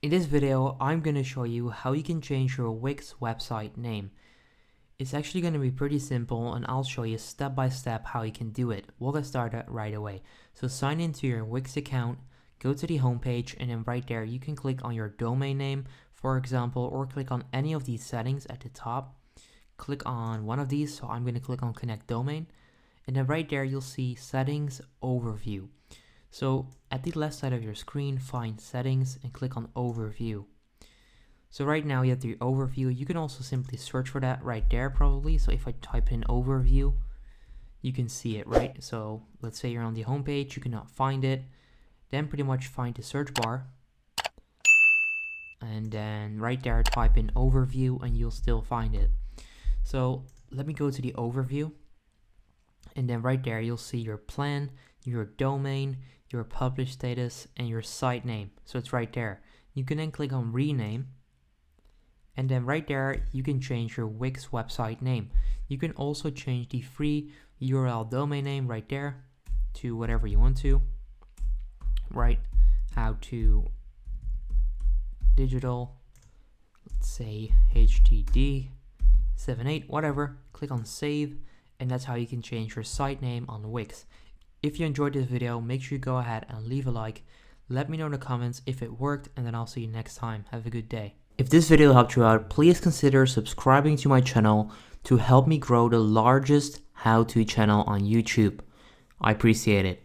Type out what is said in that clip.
In this video, I'm going to show you how you can change your Wix website name. It's actually going to be pretty simple, and I'll show you step by step how you can do it. We'll get started right away. So sign into your Wix account, go to the homepage, and then right there you can click on your domain name, for example, or click on any of these settings at the top. Click on one of these, so I'm going to click on Connect Domain, and then right there you'll see Settings Overview. So at the left side of your screen, find Settings and click on Overview. So right now you have the overview. You can also simply search for that right there probably. So if I type in overview, you can see it, right? So let's say you're on the home page, you cannot find it. Then pretty much find the search bar. And then right there type in overview and you'll still find it. So let me go to the overview. And then right there you'll see your plan, your domain, your publish status, and your site name. So it's right there. You can then click on rename. And then right there, you can change your Wix website name. You can also change the free URL domain name right there to whatever you want to. Right, how to digital, let's say HTD78, whatever. Click on save, and that's how you can change your site name on Wix. If you enjoyed this video, make sure you go ahead and leave a like. Let me know in the comments if it worked, and then I'll see you next time. Have a good day. If this video helped you out, please consider subscribing to my channel to help me grow the largest how-to channel on YouTube. I appreciate it.